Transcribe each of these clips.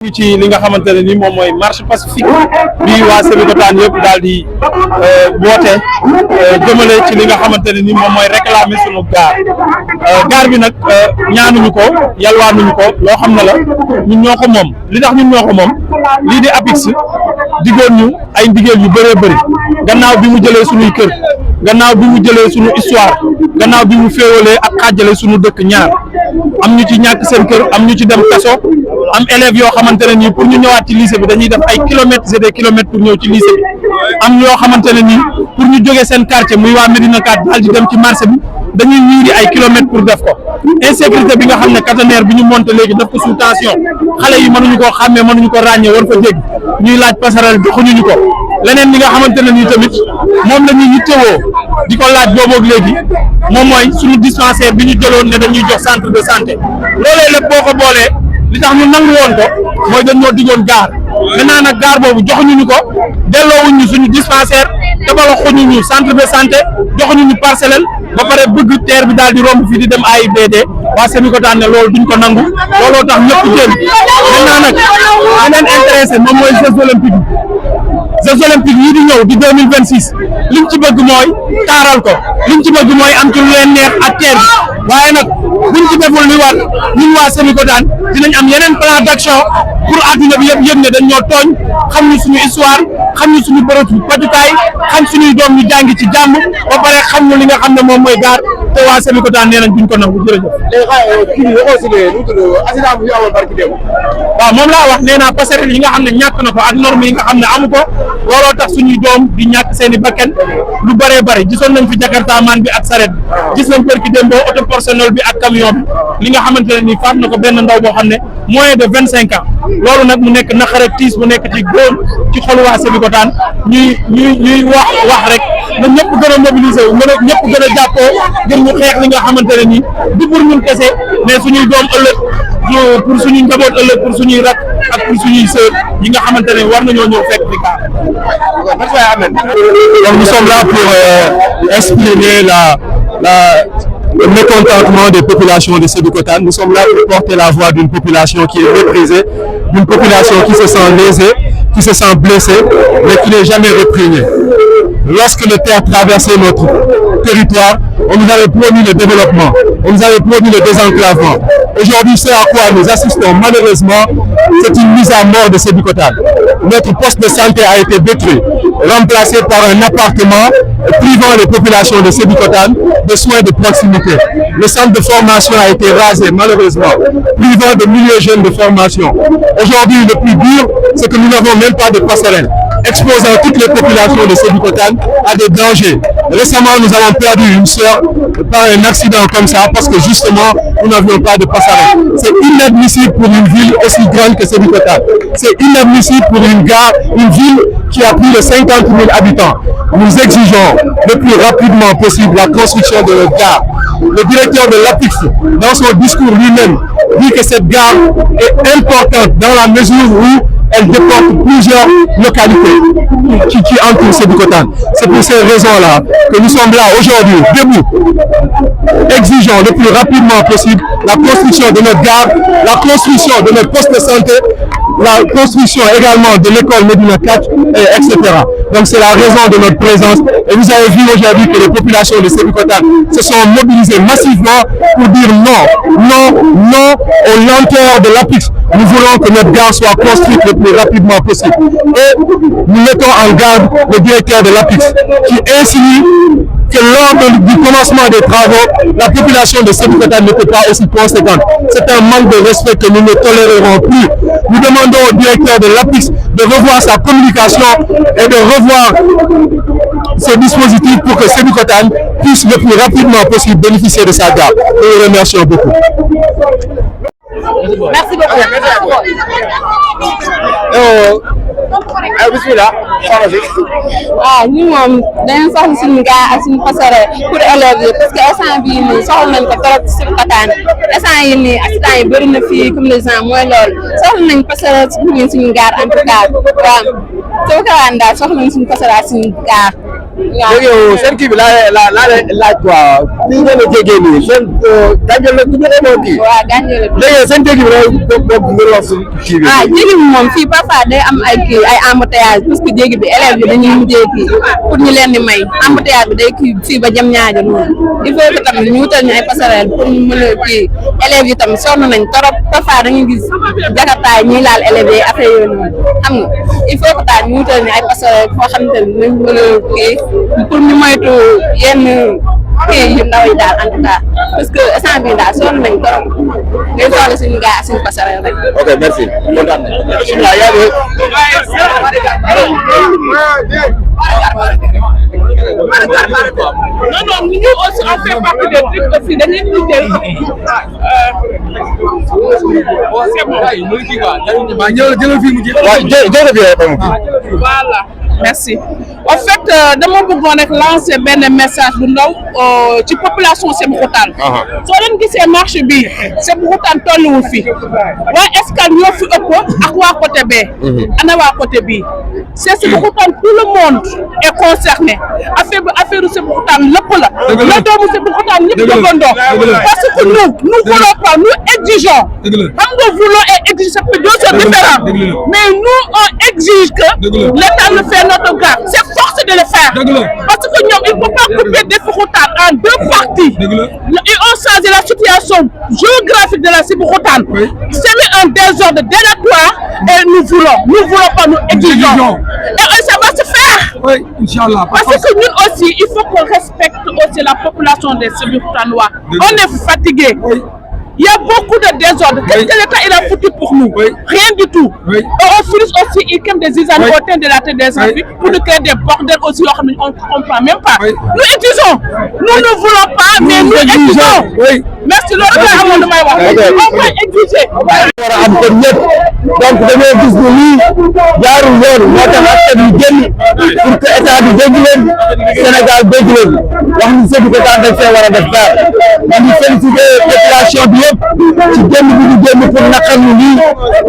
ngi ci li nga xamante ne ni moom mooy marche pacifique bi waa Sébikotane yëpp daal di woote jëmale ci li nga xamante ne ni moom mooy réclamer sunu gaar bi nag ñaanuñu ko yalwaanuñu ko loo xam ne la ñun ñoo ko moom li tax ñun ñoo ko moom lii di APIX digoon ñu ay ndigeel yu bëree bëri gannaaw bi mu jëlee sunuy kër gannaaw bi mu jëlee sunu histoire gannaaw bi mu féewalee ak xaajale sunu dëkk ñaar am ñu ci ñàkk seen kër am ñu ci dem kaso am élèves yoo xamante ne nii pour ñu ñëwaat ci lycée bi dañuy def ay kilomètres et des kilomètres pour ñëw ci lycée bi am ñoo xamante ne nii pour ñu jógee seen quartier muy waa Médina 4 daal di dem ci marché bi dañuy ñiiri ay kilomètres pour def ko insécurité bi nga xam ne caténaire bi ñu monté léegi def ko sous tension xale yi mënuñu koo xàmmee mënuñu ko ràññee war fa dégg ñuy laaj passerelle joxuñu ko leneen li nga xamante ne nii tamit moom la ñuy yittewoo di ko laaj booboog léegi moom mooy suñu dispensaire bi ñu jëloon ne dañuy jox centre de santé loolee lépp boo ko boolee li tax ñu nangu woon ko mooy dañ ñoo diggoon gaar maintenant nag gaar boobu joxuñu ñu ko delloowuñ ñu suñu dispensaire tabaxuñu ñu centre de santé joxuñu ñu parcelle ba pare bëgg terre bi daal di romb fii di dem AIBD waa Sébikotane ne loolu duñ ko nangu looloo tax ñëpp jël maintenant nag leneen intéressé moom mooy Jeux olympiques yii di ñëw di 2026 liñ ci bëgg mooy taaral ko liñ ci bëgg mooy am ci lu leen neex ak terre bi waaye nag buñ ci deful li war ñun waa Sébikotane dinañ am yeneen plan d'action pour adduna bi yëpp yëg ne dañ ñoo tooñ xam ñu suñu histoire xam ñu suñu bërëb pajukaay xam suñuy doom ñu jàngi ci jàmm ba pare xam ñu li nga xam ne moom mooy gaar te waa Sébikotane nee nañ duñ ko nangu jërëjëf. waaw moom laa wax nee naa passerelle yi nga xam ne ñàkk na ko ak normes yi nga xam ne amu ko looloo tax suñuy doom di ñàkk seen i bakkan lu bëree bëri gisoon nañ fi Jakarta man bi ak saret bi gis nañ kër ki démb auto personnel bi ak camion bi li nga xamante ne nii faat na ko benn ndaw boo xam ne moins de 25 ans loolu nag mu nekk naqar ak tiis bu nekk ci góor ci xolu waa Sébikotane ñuy wax rek na ñëpp gën a mobiliser wu ñëpp gën a jàppoo gën ñu xeex li nga xamante ne nii du pour ñun kese mais suñuy doom ëllëg pour suñuy njaboot ëllëg pour suñuy rak ak pour suñuy sœur yi nga xamante ne war nañoo ñëw fekk di kaar. Donc nous sommes là pour exprimer le mécontentement des populations de Sébikotane. Nous sommes là pour porter la voix d'une population qui est méprisée, d'une population qui se sent lésée, qui se sent blessée, mais qui n'est jamais réprimée. Lorsque le terre traversait notre territoire, on nous avait promis le développement, on nous avait promis le désenclavement. Aujourd'hui, ce à quoi nous assistons malheureusement, c'est une mise à mort de Sébikotane. Notre poste de santé a été détruit, remplacé par un appartement privant les populations de Sébikotane de soins de proximité. Le centre de formation a été rasé malheureusement, privant de milliers de jeunes de formation. Aujourd'hui, le plus dur, c'est que nous n'avons même pas de passerelle, exposant toutes les populations de Sébikotane à des dangers. Récemment, nous avons perdu une sœur par un accident comme ça parce que justement, nous n'avions pas de passerelle. C'est inadmissible pour une ville aussi grande que Sébikotane. C'est inadmissible pour une gare, une ville qui a plus de 50 000 habitants. Nous exigeons le plus rapidement possible la construction de notre gare. Le directeur de l'APIX, dans son discours lui-même, dit que cette gare est importante dans la mesure où elle déporte plusieurs localités qui entourent Sébikotane. C'est pour ces raisons-là que nous sommes là aujourd'hui, debout, exigeons le plus rapidement possible la construction de notre gare, la construction de notre poste de santé, la construction également de l'école Médina 4, etc. Donc c'est la raison de notre présence. Et vous avez vu aujourd'hui que les populations de Sébikotane se sont mobilisées massivement pour dire non, non, non aux lenteurs de l'APIX. Nous voulons que notre gare soit construite le plus rapidement possible. Et nous mettons en garde le directeur de l'APIX qui insinue que lors du commencement des travaux, la population de Sébikotane n'était pas aussi conséquente. C'est un manque de respect que nous ne tolérerons plus. Nous demandons au directeur de l'APIX de revoir sa communication et de revoir ses dispositifs pour que Sébikotane puisse le plus rapidement possible bénéficier de sa gare. Nous vous remercions beaucoup. Merci beaucoup. Bismillah. Ñun moom dañu soxla suñu gaa ak suñu passerelle pour élèves yi parce que instant bii nii soxla nañ ko trop ci Sébikotane instant yi nii accident yi bëri na fii comme les gens mooy loolu soxla nañ passerelle suñu gaar en tout cas waaw Sébikotane daal soxla nañ suñu passerelle suñu gaar léegi yow seen kii bi laa laaj quoi ni ngeen a jégee nii seen gàncax la tudd moom kii. waaw gàncax la léegi seen jéggi bi boobu ngeen wax si kii bi. jéggi bi moom fii parfois day am ay embouteillage parce que jéggi bi élèves yi dañuy mujjee kii pour ñu leen di may embouteillage bi day kii fii ba jëm ñaajo noonu il faut que tamit ñu wutal ñu ay passerelle pour ñu mën a kii élèves yi tamit sonn nañ trop parfois dañuy gis jakartaay ñuy laal élèves yi affaire yooyu noonu xam nga il faut que daal ñu wutal ñu ay passerelle foo xamante ne dinañ mën a kii pour ñu moytu yenn kii yu ndaw yi daal en tout cas parce que instant bii daal sonn nañ trop day soxla suñu gars suñu passerelle rek. ok merci. kontaan non, nous aussi on fait partie des trucs aussi dañuy liggéey. Voilà, merci. En fait dama bëggoon rek lancer benn message bu ndaw ci population Sébikotane. soo leen gisee marché bi Sébikotane tolluwul fi waa Escale ñoo fi ëpp ak waa côté B. ana waa côté bi c'est Sébikotane tout le monde est concerné affaire Sébikotane lépp la. la doomu Sébikotane ñëpp dëggandoo parce que nous voulons pas nous exigeons. xam nga voulons et exiger ça peut deux choses différentes mais nous on exige que l'État nous fait notre garde c'est force de le faire parce que ñoom il faut pas couper Sébikotane en deux parties ils ont changé la situation géographique de la Sébikotane c'est un désordre délatoire et nous voulons pas nous exigeons et ça va se faire. Oui, Inch'Allah. Parce que nous aussi, il faut qu'on respecte aussi la population des Sébikotanois. On est fatigué. Oui. Il y a beaucoup de désordre. Qu'est-ce que l'État il a foutu pour nous? Rien du tout. Et on finit aussi, il y a des isanes au teint de la tête des enfants pour nous créer des bordels aussi. On ne comprend même pas. Nous exigeons. Nous ne voulons pas, mais nous exigeons. Merci. On va exiger. Donc dañoo gis ne lii jaarul yoon moo tax askan wi génn pour que état bi dégg leen Sénégal dégg leen wax ni Sébikotane dañ fee war a def dara ñu ngi félicité population bi yëpp ci génn bi ñu génn pour naqarlu lii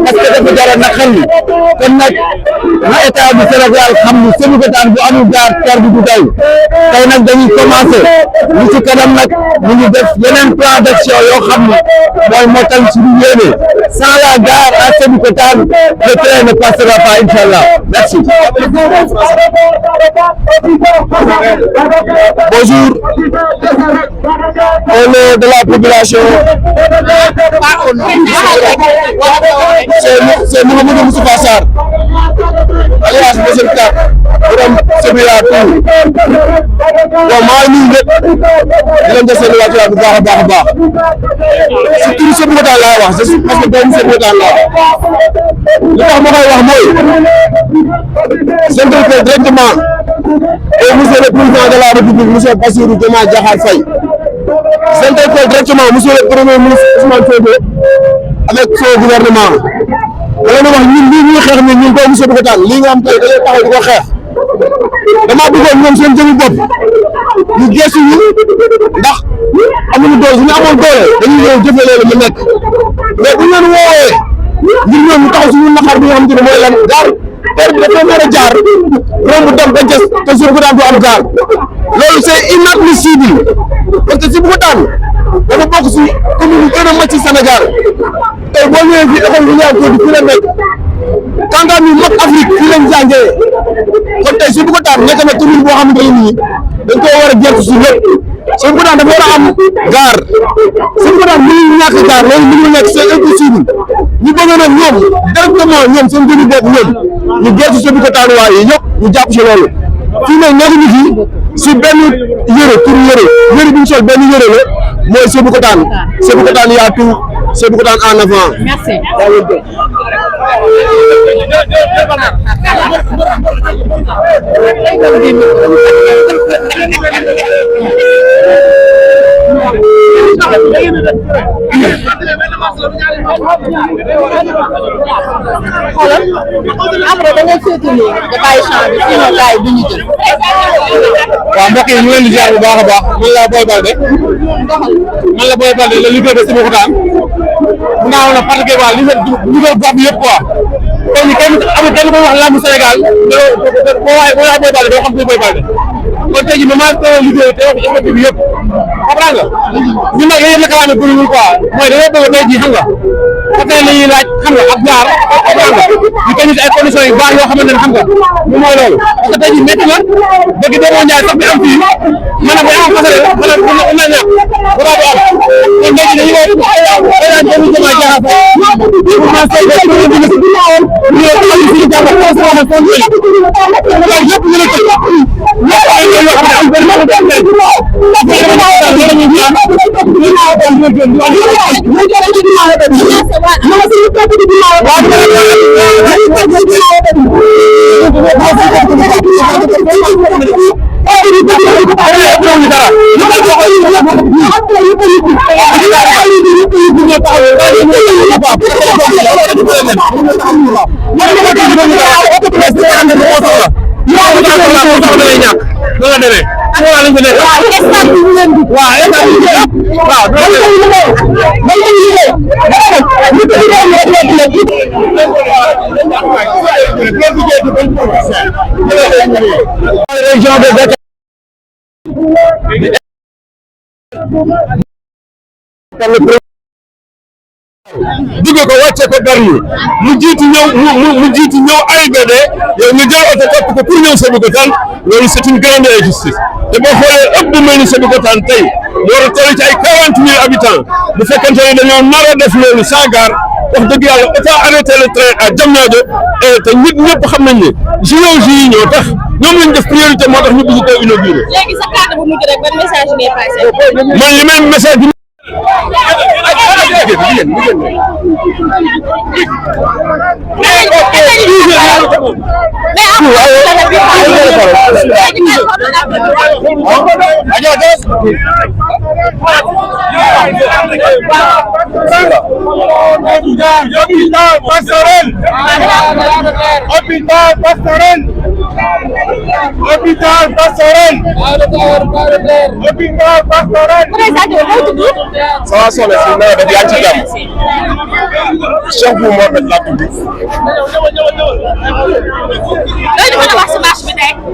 parce que dafa jar a naqarlu kon nag na état bi Sénégal xam ni Sébikotane bu amul gaar car bi du doy tey nag dañuy commencé li ci kanam nag ñu ngi def yeneen plan d'action yoo xam ne mooy motal suñu yéene sans la gare à Sébikotane le train ne passera pas Inch'Allah. Merci. Bonjour. Au nom de la population. C'est Mouhamadou Moustapha Sarr. Alias Monsieur le Cap. Borom Sébikotane tout. Bon maa ngi nuyu ñëpp di leen def seen wàccuwaay bu baax a baax a baax. surtout Sébikotane laa wax parce que doomu Sébikotane laa li tax ma koy wax mooy s'interpelle directement au monsieur le président de la République monsieur Bassirou Diomaye Diakhar Faye s'interpelle directement monsieur le premier ministre Ousmane Sonko avec son gouvernement da leen wax ñun lii ñuy xeex ni ñun doomu Sébikotane lii nga am tey dañoo taxaw di ko xeex damaa bëggoon ñoom seen jëmi bopp ñu gëstu ñu ndax amuñu doole su ñu amoon doole dañuy ñëw jëfe loolu mu nekk mais bu ñu leen woowee ngir ñoom ñu taxaw suñu naqar bi nga xamante ne mooy lan gaar terre bi dafa mën a jaar romb dem ba jës te Sébikotane du am gaar loolu c'est inadmissible parce que Sébikotane dafa bokk si commune yi gën a mag ci Sénégal tey boo ñëwee fii école bi ñu am tuuti fii la nekk kàngaam yi mag Afrique fii lañ jàngee kon tey Sébikotane nekk na commune boo xamante ne nii dañ koo war a gerte si lépp Sébikotane dafa war a am gaar Sébikotane mënuñu ñàkk gaar loolu mënuñu nekk c'est impossible ñu bëgg nag ñoom directement ñoom seen jëmi bopp ñoom ñu gerte Sébikotane waa yi ñëpp ñu jàpp si loolu fii nag nekkuñu fi si benn yëre pour yëre bi ñu sol benn yëre la mooy Sébikotane Sébikotane yaa tout Sébikotane en avant. Merci. xoolal après da ngay féete nii nga bàyyi champ bi sinon gars yi du ñu jël. waaw mbokk yi ñu leen di ziar bu baax a baax man la Boy Baldé le leader de Sébikotane mun naa woon parce que waa leader gox bi yëpp quoi kon ñu kenn amul kenn koy wax lamb Sénégal boo waxee Boy Baldé doo xam kuy Boy Baldé kon tey jii moment liggéey te wax effectif bi yëpp comprendre nga ñun nag yéen réclamé bëriwul quoi mooy dañoo bëgg tey jii xam nga hôtel la ñuy laaj xam nga ak gaar comprendre nga ñu teg ci ay conditions yu baax yoo xamante ne xam nga moom mooy loolu parce que tey jii métti na bëgg demoo Ndiaye sax bi am fii maanaam bu am fasale maanaam bu na ñàkk bu daa du am kon tey jii dañuy woo ay benn jëmaa jaaxa fay pour ma say ñu am fi jàpp ko sama fon yi yëpp ñu la tëj ñëpp ay yoo xam ne am benn mo dem leen duggee ko wàcce ko Bargny mu jiitu ñëw AIBD yow ñu jël oto topp ko pour ñëw Sébikotane loolu c'est une grande injustice te boo xoolee ëpp bu mel ni Sébikotane tey mu war a toll ci ay 40 000 habitants bu fekkente ne dañoo nar a def loolu sans gare wax dëgg yàlla autant arrêter le train à Diamniadio te nit ñëpp xam nañ ne JOJ yi ñoo tax ñoom lañ def priorité moo tax ñu bëgg ko inauguré. léegi sa kàddu bu mujj rek ban message ngay passé. man li may message bi. sama soxna si na def yaa ngi ci jàmm Cheikh Bou Mohamed laa tudd.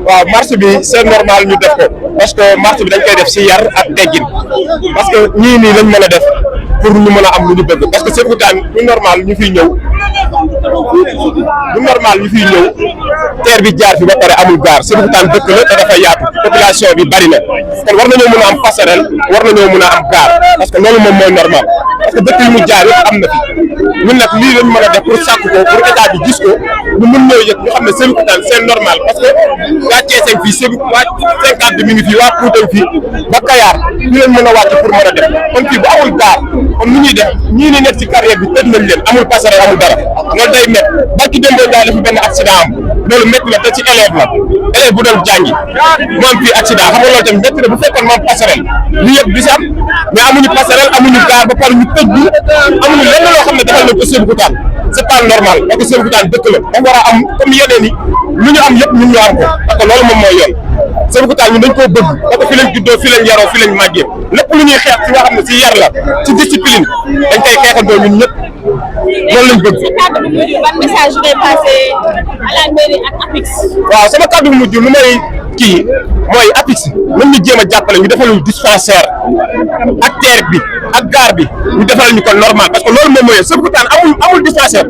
waaw marche bi c'est normal ñu def ko parce que marche bi dañ koy def si yar ak teggin parce que ñii nii lañ mën a def pour ñu mën a am lu ñu bëgg parce que Sébikotane du normal ñu fiy ñëw teer bi jaar fi ba pare amul gaar Sébikotane dëkk la te dafa yaatu population bi bari na kon war nañoo mën a am passerelle war nañoo mën a am gaar parce que loolu moom mooy normal parce que dëkk yi mu jaar yëpp am na fi ñun nag lii lañ mën a def pour sàkk ko pour état bi gis ko ñu mën ñoo yëg ñu xam ne Sébikotane c'est normal parce que waa Thiès fii Sébikotane waa 50 mi ngi fii waa Poutine fii ba Kayar ñu leen mën a wàcc pour mën a def kon fii bu amul gaar kon nu ñuy def ñii ni nekk ci carrière bi tëj nañ leen amul passerelle amul dara loolu day métti barki démb daal dafa benn accident am loolu métti na te ci élève bu doon jàngi mu am fii accident xam nga loolu tamit métti na bu fekkoon moom passerelle lu yëpp di si am mais amuñu passerelle amuñu gaar ba pare ñu tëj bi amuñu lenn loo xam ne defal nañ ko Sébikotane c'est pas normal parce que Sébikotane dëkk la dafa war a am comme yeneen yi lu ñu am yëpp ñun ñu am ko parce que loolu moom mooy yoon Sébikotane ñun dañ koo bëgg parce que fi lañ juddoo fi lañ yaroo fi lañ màggee lépp lu ñuy xeex ci nga xam ne si yar la ci discipline dañ koy xeexandoo ñun ñëpp loolu lañ bëgg. ban message ngay passé à la mairie ak APIX. waaw sama kàddu bu mujj lu may kii mooy APIX nañ ñu jéem a jàppale ñu defal ñu dispensaire ak terre bi ak gare bi ñu defal ñu ko normal parce que loolu moom mooy Sébikotane amul dispensaire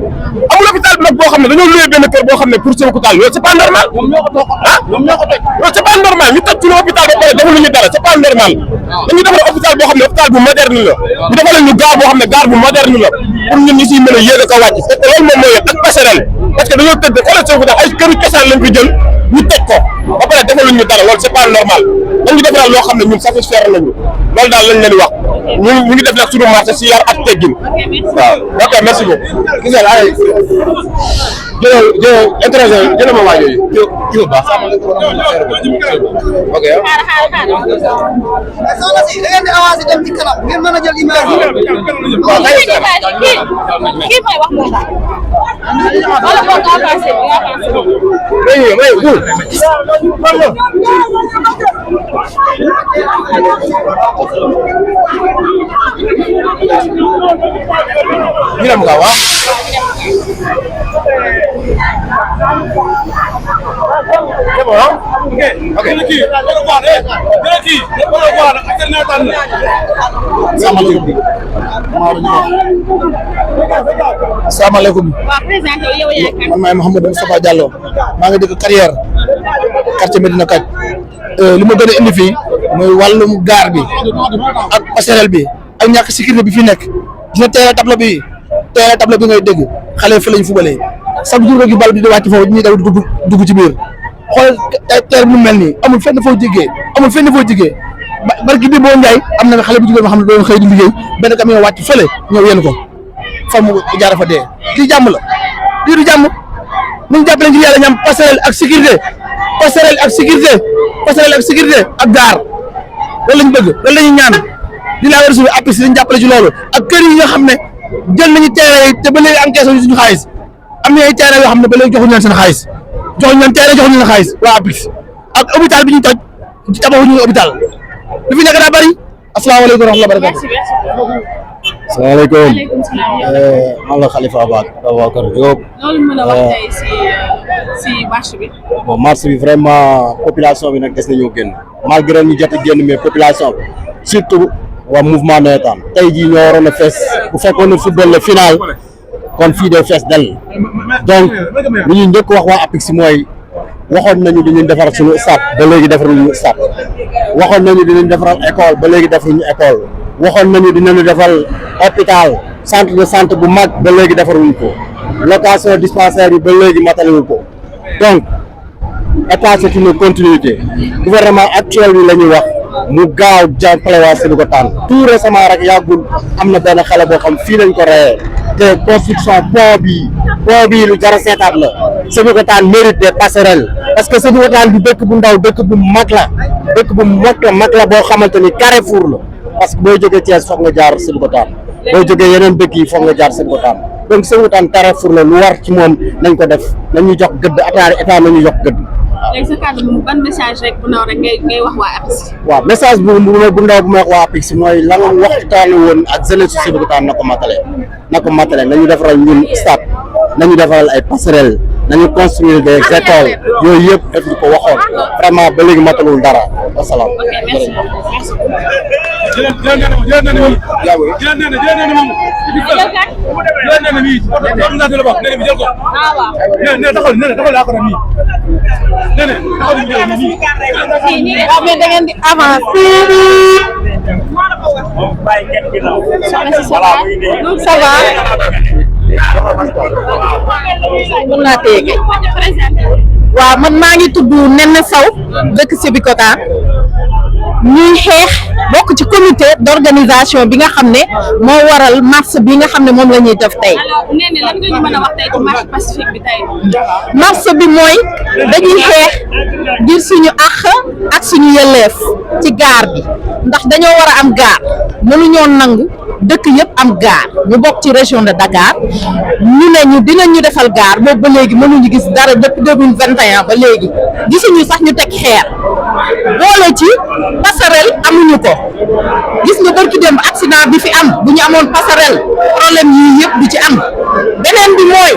amul hôpital bi nag boo xam ne dañoo loué benn kër boo xam ne pour Sébikotane loolu c'est pas normal ah loolu c'est pas normal ñu toj suñu hôpital ba pare defaluñu dara c'est pas normal dañu defal hôpital boo xam ne hôpital bu moderne la ñu defal ñu gare boo xam ne gare bu moderne la pour ñun ñu siy mën a yéeg a ko wàcc parce que loolu moom mooy ak passerelle parce que dañoo tëdd xoolal Sébikotane ay këru cosaan lañ ko jël ñu toj ko ba pare defaluñ ñu dara loolu c'est pas normal dañu defal loo xam ne ñun satisfaire nañu loolu daal lañ leen di wax ñu ngi def nag suñu marché si yar ak teggin waaw ok merci beaucoup gis nga ay jël intéressé jël ma waa yooyu ki ko baax ok soxna si da ngeen di avancé dem ci kanam ngeen mën a jël image kii may wax loolu wala boo ko avancé ñu dem gaaw ah salaamaaleykum. man maay Mouhamadou Moustapha Diallo maa ngi dëkk Carrière quartier Medina Kaj li ma gën a indi fii mooy wàllum gaar bi ak passerelle bi ak ñàkk sécurité bi fi nekk dina teel a tableau bi ngay dégg xale fa lañ fubalee chaque jour rek yu bal bi di wàcc foofu ñuy daw dugg ci biir xool teer mu mel nii amul fenn foo jigee barki bi boo Njaay am na xale bu jigéen boo xam ne doon xëy di liggéey benn camion wàcc fële ñëw yéen ko fa mu jaara fa dee lii jàmm la lii du jàmm nañ jàppale ngir yàlla ñam passerelle ak sécurité ak gaar loolu lañ bëgg loolu la ñuy ñaan di laa war a suñu APIX dañ jàppale ci loolu ak kër yi nga xam ne jël nañu terrain yi te ba léegi encaissé wuñu suñu xaalis am na ay terrain yoo xam ne ba léegi joxuñu leen seen xaalis joxuñu leen xaalis waa APIX ak hôpital bi ñu toj ci tabaxuñu hôpital li fi nekk daa bëri asalaamaaleykum wa rahmatulah barakatu. salaamaaleykum. man la Khalifa Ababacar Diop. loolu mën a wax tey si marché bi. bon marché bi vraiment population bi nag des nañoo génn malgré ñu jot a génn mais population bi surtout waa mouvement nawetaan tey jii ñoo waroon a fees bu fekkoon ne football la final kon fii de fees dell donc li ñuy njëkk wax waa APIX mooy waxoon nañu dinañ defar suñu stade ba léegi defaruñu stade waxoon nañu dinañ defaral école ba léegi defaruñu école waxoon nañu dinañu defal hôpital centre de santé bu mag ba léegi defaruñu ko location dispensaire yi ba léegi matalewul ko donc état c'est une continuité gouvernement actuel bi la ñuy wax mu gaaw jàppale waa Sébikotane tout récemment rek yàggul am na benn xale boo xam fii lañ ko reyee te construction pont bi lu jar a seetaat la Sébikotane mérite des passerelles parce que Sébikotane du dëkk bu ndaw dëkk bu mag la mag la boo xamante ni carrefour la parce que boo jógee Thiès foog nga jaar Sébikotane boo jógee yeneen dëkk yi foog nga jaar Sébikotane donc Sébikotane carrefour la lu war ci moom nañ ko def nañu jox gëdd état nañu jox gëdd. léegi sa kàddu ban message rek bu ndaw rek ngay wax waa APIX. waaw message bu ndaw bu may wax waa APIX mooy la nga waxtaane woon ak jeunesse Sébikotane na ko matale nañu defaral ñun stade nañu defaral ay passerelles nañu construire des écoles yooyu yëpp def ñu ko waxoon vraiment ba léegi matalul dara wasalaam. mais da ngeen di avancer. ça va. mën naa téye waaw man maa ngi tudd Nene Sow dëkk Sébikotane ñuy xeex bokk ci comité d'organisation bi nga xam ne moo waral marche bi nga xam ne moom la ñuy def tey. alors Nene lan nga ñu mën a wax tey ci marche pacifique bi tey. marche bi mooy dañuy xeex ngir suñu àq ak suñu yelleef ci gaar bi ndax dañoo war a am gaar mënuñoo nangu dëkk yëpp am gaar ñu bokk ci région de Dakar ñu ne ñu dinañ ñu defal gaar boobu ba léegi mënuñu gis dara depuis 2021 ba léegi gisuñu sax ñu teg xeer boole ci passerelle amuñu ko gis nga barki démb accident bi fi am bu ñu amoon passerelle problème yii yëpp du ci am beneen bi mooy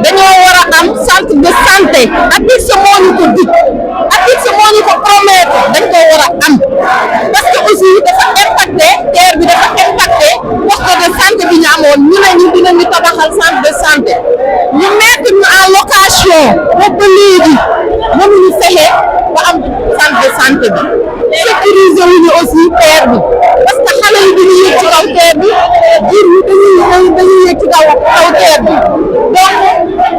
dañoo war a am centre de santé APIX moo ñu ko dig APIX moo ñu ko promettre dañ ko war a am parce que aussi dafa impacté terre bi dafa impacté poste de santé bi ñu amoon ñu ne ñu dinañu tabaxal centre de santé ñu mettre ñu en location boobu ba léegi mënuñu fexe ba am centre de santé bi sécuriser wuñu aussi terre bi parce que xale yi dañuy yëg ci kaw terre bi jur yi dañuy yëg ci kaw terre bi donc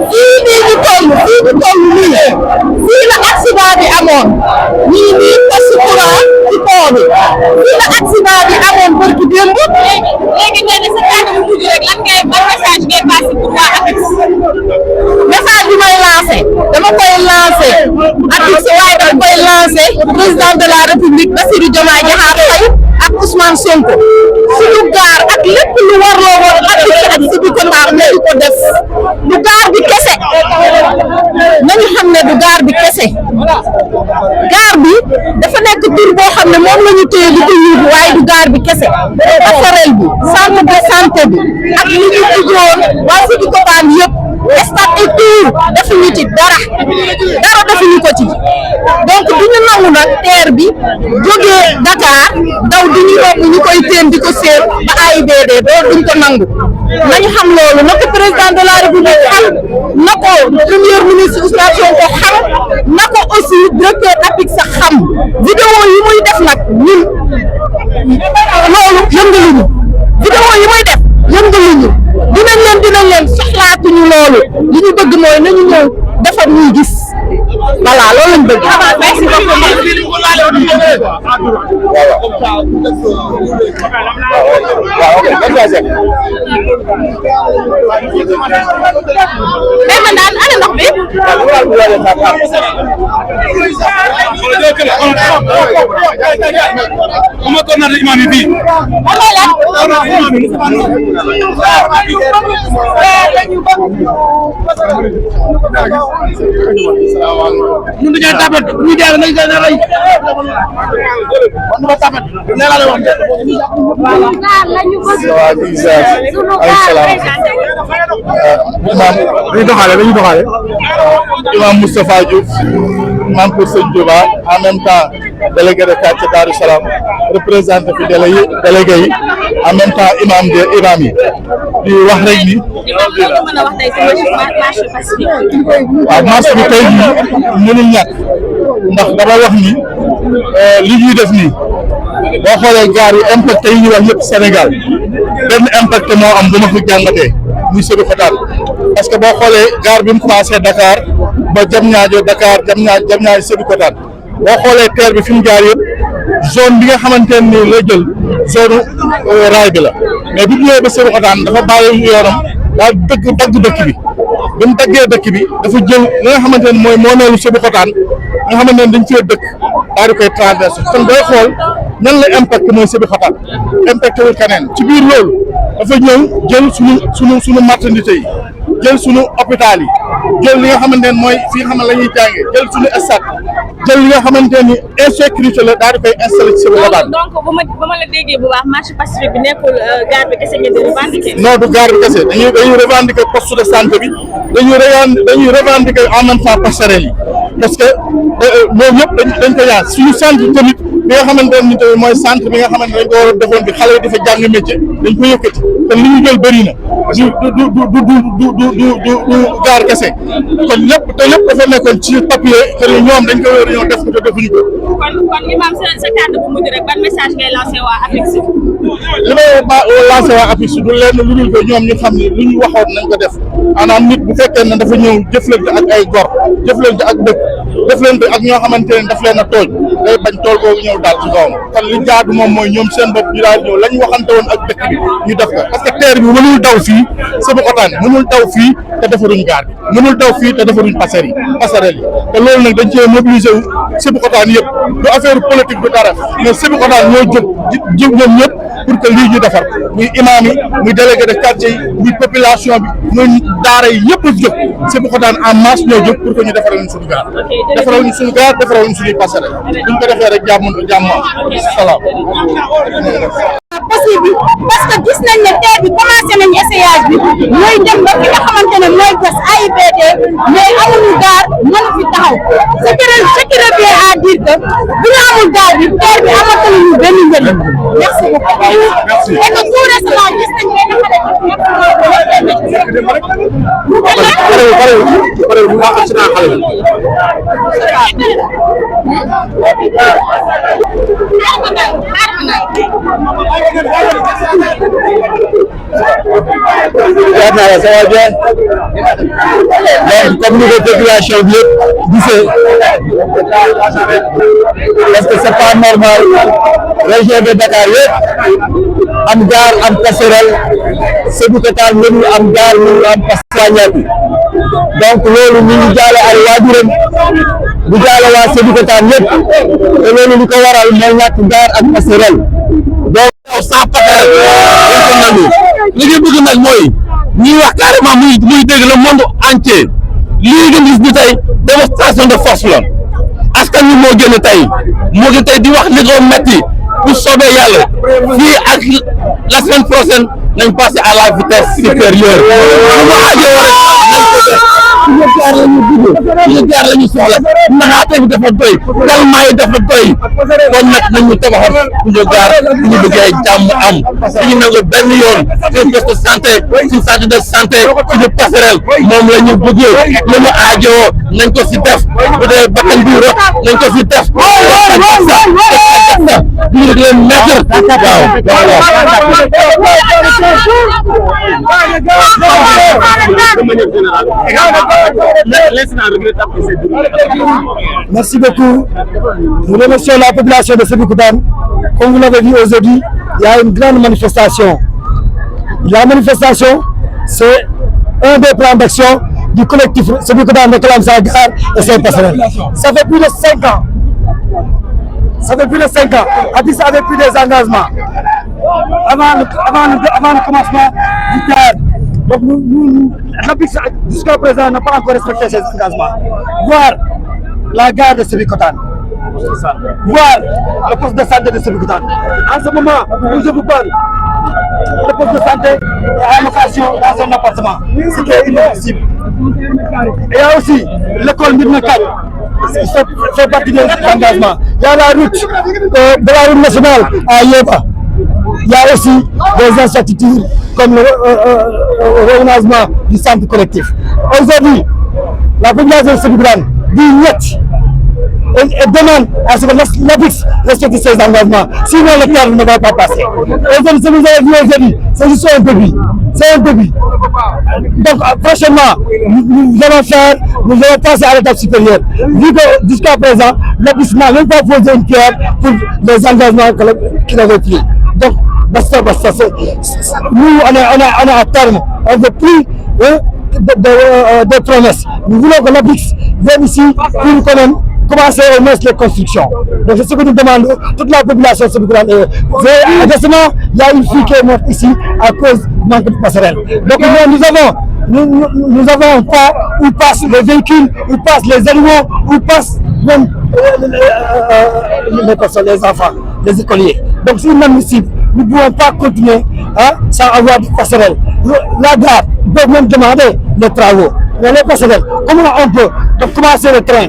fii nii ñu toll nii fii la accident bi amoon ñii nii poste courant ci pont bi fii la accident bi amoon barki démb. léegi nee na sa kàddu bu mujj rek lan ngay ban message ngay passé pour waa APIX. message bi may lancé dama koy lancé APIX waaye dama koy lancé président de la république Bassirou Diomaye Diakhar Faye ak Ousmane Sonko suñu gaar ak lépp lu warloo woon APIX ak Sébikotane nañu ko def du gaar bi kese nañu xam ne du gaar bi kese gaar bi dafa nekk tur boo xam ne moom la ñu téye di ko yóbbu waaye du gaar bi kese passerelle bi centre de santé bi ak li ñu tijjoon waa Sébikotane yëpp stade et tout defuñu ci dara defuñu defuñu ko ci donc du ñu nangu nag TER bi jógee Dakar daw di ñu yóbbu ñu koy téen di ko séen ba AIBD loolu duñ ko nangu nañu xam loolu na ko président de la République xam na ko premier ministre Ousmane Sonko xam na ko aussi directeur APIX sax xam vidéo yi muy def nag ñun loolu yëngaluñu vidéo yi muy def yëngaluñu dinañ leen soxlaatuñu loolu li ñu bëgg mooy nañu ñëw defar ñuy gis voilà loolu lañ bëgg. merci mais man daal ana ndox bi. ñun dañoo tapet ñu jàng nañ gën a rey man dama tapet nee la wax dañuy doxale imam Moustapha Diouf imam pour Sëñ Touba en même temps délégué de quartier Darou Salam représenté fi délégué yi en même temps imam yi di wax rek ni waaw marche bi tey jii mënul ñàkk ndax dama wax ni li ñuy def nii boo xoolee gaar yi impacté yi ñuy wax yëpp Sénégal benn impact moo am bu ma ko jàngatee muy Sébikotane parce que boo xoolee gaar bi mu commencé Dakar ba Diamniadio Dakar Diamniadio Sébikotane boo xoolee TER bi fi mu jaar yëpp zone bi nga xamante ne nii la jël zone raay bi la mais bi mu ñëwee ba Sébikotane dafa bàyyi yoonam daal dagg dëkk bi mu daggee dëkk bi dafa jël li nga xamante ne mooy moomeelu Sébikotane nga xamante ne dañ cee dëkk daal di koy traversé kon booy xool nan la impact mooy Sébikotane impacté wul keneen ci biir loolu dafa ñëw jël suñu maternité yi jël suñu hôpital yi jël li nga xamante ne mooy fi nga xam ne la ñuy jàngee jël suñu stade jël li nga xamante ni insécurité la daal di koy installé ci Sébikotane. donc ba ma la déggee bu baax marche pacifique bi nekkul gaar bi kese ngeen di revendiquer. non du gaar bi kese dañuy revendiquer poste de santé bi dañuy revendiquer en même temps passerelle yi parce que loolu yëpp dañ ko yaas suñu centre tamit bi nga xamante ne tamit mooy centre bi nga xamante ne dañ ko war a defoon bi xale yi dafa jàng métier dañ ko yëkkati kon li ñu jël bëri na du gaar kese kon lépp dafa nekkoon ci papier que ñoom dañ ko war a ñëw def ko te defuñu ko. kon imam sa kàddu bu mujj rek ban message ngay lancé waa APIX. li may lancé waa APIX du lenn lu dul ko ñoom ñu xam ne lu ñu waxoon nañ ko def maanaam nit bu fekkee ne dafa ñëw jëflante ak ay gor jëflante ak dëkk jëflante ak ñoo xamante ne daf leen a tooñ day bañ tool boobu ñëw daal ci kawam kon li jaadu moom mooy ñoom seen bopp ñu daal ñëw la ñu waxante woon ak dëkk bi ñu def ko parce que TER bi mënul daw fii Sébikotane mënul daw fii te defaruñ gaar bi mënul daw fii te defaruñ passerelle yi te loolu nag dañ cee mobilisé wu Sébikotane yëpp du affaire politique du dara mais Sébikotane ñoo jóg ñoom ñëpp pour que lii ñu defar muy imam yi muy délégué de quartier yi muy population bi muy daara yi ñëpp a jóg Sébikotane en masse ñoo jóg pour que ñu defaral ñu suñu gaar defaral ñu suñuy passerelle buñ ko defee rek jàmm salaam. possible parce que gis nañ ne TER bi commencé nañ essayage bi mooy dem ba fi nga xamante ne mooy gas AIBD mais amuñu gaar mënu fi taxaw ce qui revient à dire que bu ñu amul gaar bi TER bi amataluñu benn njëriñ merci beaucoup et que tout récemment gis nañ donc comme ni ko population bi yëpp gisee parce que c'est pas normal région de Dakar yëpp am gaar am passerelle Sébikotane mënul am gaar mënul am passerelle donc loolu ñu ngi jaale ay waajuram di jaale waa Sébikotane yëpp te loolu li ko waral mooy ñàkk gaar ak passerelle donc sans passerelle li nga bëgg nag mooy ñuy wax carrément muy dégg le monde entier lii nga gis ni tey démonstration de force la askan wi moo gën tey di wax li ko metti pour sauver yàlla fii ak la semaine prochaine nañ passer à la vitesse supérieure lu ma aajo rek nañ ko def suñu gaar la ñu dugg suñu gaar la ñu soxla naxaate bi dafa doy calmant yi dafa doy kon nag nañu tabaxal suñu gaar suñu bëggee jàmm am suñu nangu benn yoon suñu poste de santé suñu centre de santé suñu passerelle moom la ñu bëggee lu mu aajoo nañ ko si def bu dee bakkan bi rot nañ ko si def ñu ngi leen mettre Merci beaucoup. Nous remercions la population de Sébikotane. Comme vous l'avez vu aujourd'hui, il y a une grande manifestation. La manifestation, c'est un des plans d'action du collectif Sébikotane réclame sa gare et ses passerelles. Ça fait plus de 5 ans. Ça fait plus de 5 ans. Addis avait pris des engagements avant le commencement du gare. Donc l'Addis jusqu'à présent n'a pas encore respecté ses engagements. Voir la gare de Sébikotane, voir le poste de santé de Sébikotane. En ce moment où je vous parle, le poste de santé est en location dans un appartement, ce qui est inadmissible. Et il y a aussi l'école Midnakat, qui fait partie des engagements. Il y a la route de la route nationale à Yéba. Il y a aussi des incertitudes comme le réaménagement du centre collectif. Aujourd'hui, la population de Sébikotane dit niet et demande à ce que l'APIX respecte ses engagements. Sinon, le cadre ne va pas passer. Aujourd'hui, ce que vous avez vu aujourd'hui, c'est juste un début. C'est un début. Donc, prochainement, nous allons passer à l'étape supérieure. Vu que jusqu'à présent, l'APIX n'a même pas posé une pierre pour les engagements qu'il avait pris. Donc, basta, nous, on est à terme. On ne veut plus de promesses. Nous voulons que l'APIX vienne ici pour quand même commencer au moins les constructions. Donc c'est ce que nous demandons, toute la population Sébikotane. Récemment, il y a une fille qui est morte ici à cause du manque de passerelle. Donc nous avons pas où passent les véhicules, où passent les animaux, où passent même les personnes, les enfants, les écoliers. Donc c'est inadmissible. Nous ne pouvons pas continuer sans avoir de passerelle. La gare peut même demander les travaux. Mais les passerelles, comment on peut commencer le train,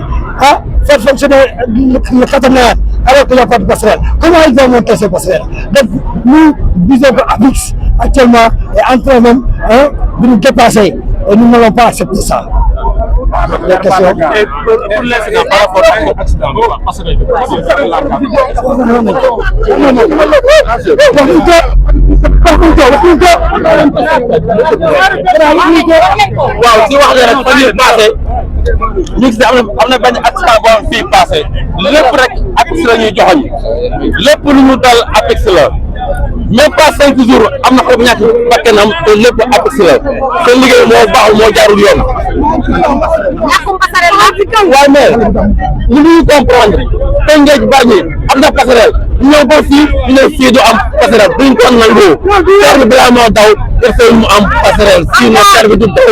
faire fonctionner le caténaire alors qu'il n'y a pas de passerelle? Comment ils vont monter ces passerelles? Donc nous disons que APIX actuellement est en train même de nous dépasser et nous n'allons pas accepter ça. Les questions. Et pour l'incident par rapport à l'accident, waaw ci wax rek fa ñu passé ñu gis am na benn accident boo fii passé lépp rek APIX la ñuy joxoñ lépp lu ñu dal APIX la même pas 5 jours am na ko ñàkk bakkanam te lépp APIX la seen liggéey moo baaxul moo jaarul yoon. waaye mais li ñuy comprendre te ngeen bañi am na passerelle ñëw ba fii ñu ne fii du am passerelle duñ ko nangu terre bi balaa moo daw il faut mu am passerelle sinon terre bi du daw.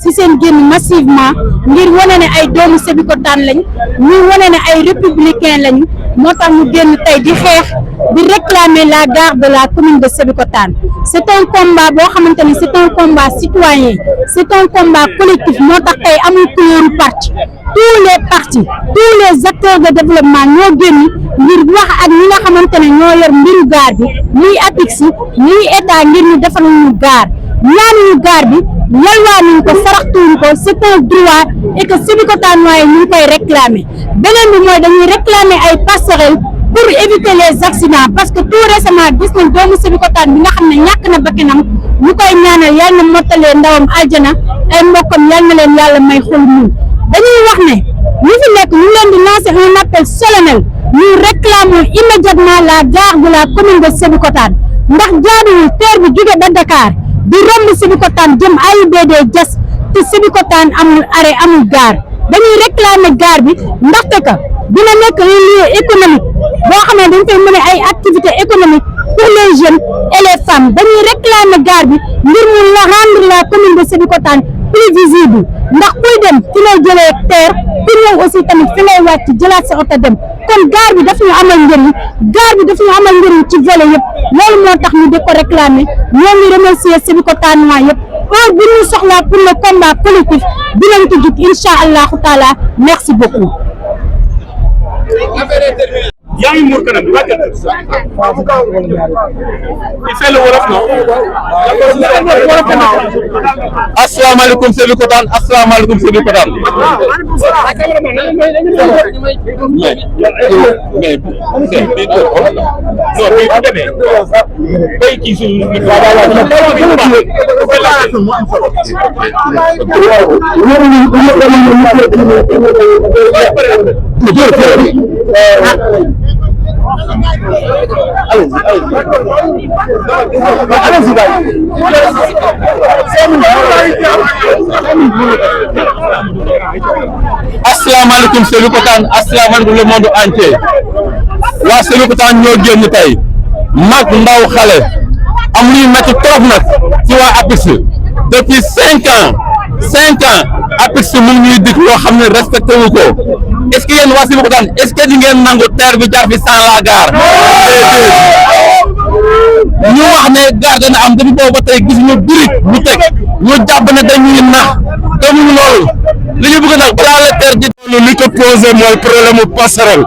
si seen génn massivement ngir wane ne ay doomu Sébikotane lañ ngir wane ne ay républicain lañu moo tax ñu génn tey di xeex di réclamer la gare de la commune de Sébikotane. C'est un combat boo xamante ni c'est un combat citoyen, c'est un combat collectif moo tax tey amul couleur parti. Tous les partis, tous les acteurs de développement ñoo génn ngir wax ak ñi nga xamante ne ñoo yor mbiru gaar bi muy APIX muy état ngir ñu defal ñu gaar ñaanuñu gaar bi yalwaanuñu ko saraxtuñu ko c'est un droit et que Sébikotane waaye ñu ngi koy réclamer beneen bi mooy dañuy réclamer ay passerelles pour éviter les accidents parce que tout récemment gis nañ doomu Sébikotane bi nga xam ne ñàkk na bakkanam ñu koy ñaanal yal na mottalee ndawam aljana ay mbokkam yal na leen yàlla may xol muñ dañuy wax ne ñu fi nekk ñu leen di lancer un appel solennel nous réclamons immédiatement la gare de la commune de Sébikotane ndax jaaduwul terre bi jóge ba Dakar di romb Sébikotane jëm AIBD Diass te Sébikotane amul arrêt amul gare dañuy réclamer gare bi ndaxte que dina nekk un lieu économique boo xam ne dañ fay mën ay activités économiques pour les jeunes et les femmes dañuy réclamer gare bi ngir mu la rendre la commune de Sébikotane plus visible ndax kuy dem fi lay jëlee terre ku ñëw aussi tamit fi lay wàcc jëlaat sa oto dem kon gare bi daf ñu amal njëriñ gare bi daf ñu amal njëriñ ci volet yëpp loolu moo tax ñu di ko réclamer ñoo ngi remercier Sébikotanois yëpp heure bu ñu soxlaa pour le combat collectif dinañ ko jug incha allahu taala merci beaucoup. yaa ngi muur kanam bi il fait le wolof non. asalaamaaleykum Sébikotane asalaamaaleykum Sébikotane. asalaamaaleykum Sébikotane asalaamaaleykum le monde entier waa Sébikotane ñoo génn tey mag ndaw xale am luy metti trop nag ci waa APIX depuis 5 ans APIX mu ngi ñuy dig loo xam ne respecté wu ko est-ce que yéen waa Sébikotane est-ce que di ngeen nangu terre bi jaar fi sans la gare ñu wax ne gare dana am depuis boobu ba tey gis ñu birig ñu teg ñu jàpp ne dañuy nax gëmuñu loolu li ñu bëgg nag balaa la terre ji li ko posé mooy problème mu passerelle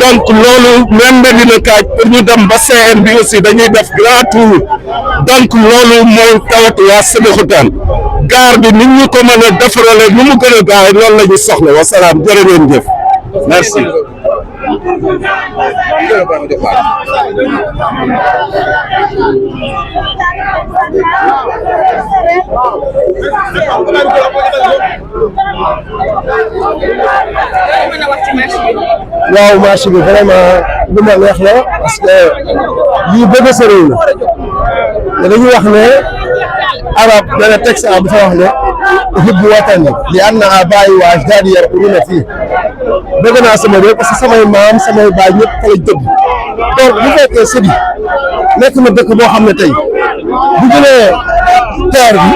donc loolu même Médina Kaaj pour ñu dem ba CN bi aussi dañuy def grand tour donc loolu mooy tawat waa Sébikotane gare bi nit ñu ko mën a defarale nu mu gën a gaaw loolu la ñu soxla wasalaam jërë ngeen jëf merci. waaw marché bi vraiment lu ma neex la parce que lii bëgg sa réew la dañuy wax ne arab dana texte bu fa wax ne uhibbu watani li anna abaay wa ajdaadi yarquduna fii bëgg naa sama réew parce que samay maam samay baay ñëpp fa lañ tëdd donc bu fekkee Sébi nekk na dëkk boo xam ne tey bu jëlee terre bi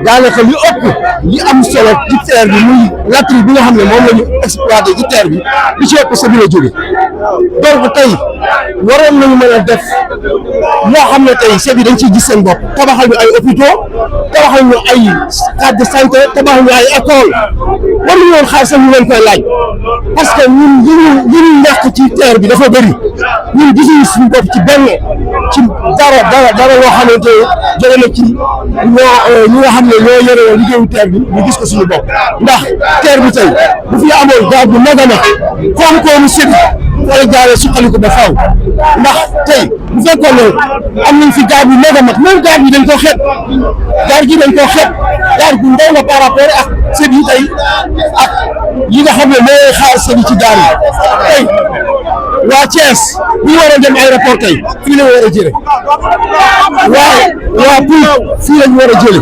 daanaka li ëpp li am solo ci terre bi muy latri bi nga xam ne moom la ñu exploité ci terre bi li ci ëpp Sébi la jóge donc tey waroon nañu mën a def loo xam ne tey Sébi dañ ciy gis seen bopp tabaxal ñu ay hôpitaux tabaxal ñu ay case de santé tabaxal ñu ay école war nañu woon xaalis ñu leen koy laaj parce que ñun li ñu ñàkk ci terre bi dafa bëri ñun gisuñu suñu bopp ci benn ci dara loo xamante jóge na ci ñi nga xam ne ñoo yore liggéeyu terre bi ñu gis ko suñu bopp ndax terre bi tey bu fi amoon gaar bu mag a mag koom-koomu Sébi wala jaaree suqaliku ba faaw ndax tey bu fekkoon ne am nañ fi gaar bu mag a mag même gaar bi dañ koo xeeb gaar gi dañ koo xeeb gaar gu ndaw la par rapport ak Sébi tey ak yi nga xam ne mooy xaar Sébi ci gaar yi tey waa Thiès bu ñu war a dem aéroport tey fii la war a jële waa Poul fii lañ war a jële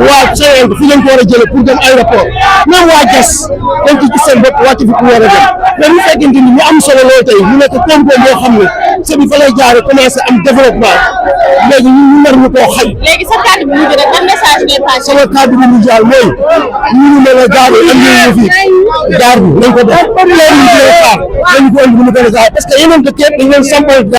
waa Seyeng fii lañ ko war a jële pour dem aéroport même waa Diass dañ ci gis seen bopp wàcc fi ku war a dem mais bu fekkente ni ñu am solo loolu tey mu nekk koom-koom boo xam ne Sébi fa lay jaare commencé am développement léegi ñu nar ñu koo xañ. léegi sa kàddu bu mujj rek ban message ngay passé. sama kàddu bu mujj daal mooy ñu mën a jaare andi ñu fi jaar bi nañ ko def léegi ñu gën a xaar nañ ko andi bu ñu gën a xaar parce que yeneen dëkk yëpp dañ leen sampal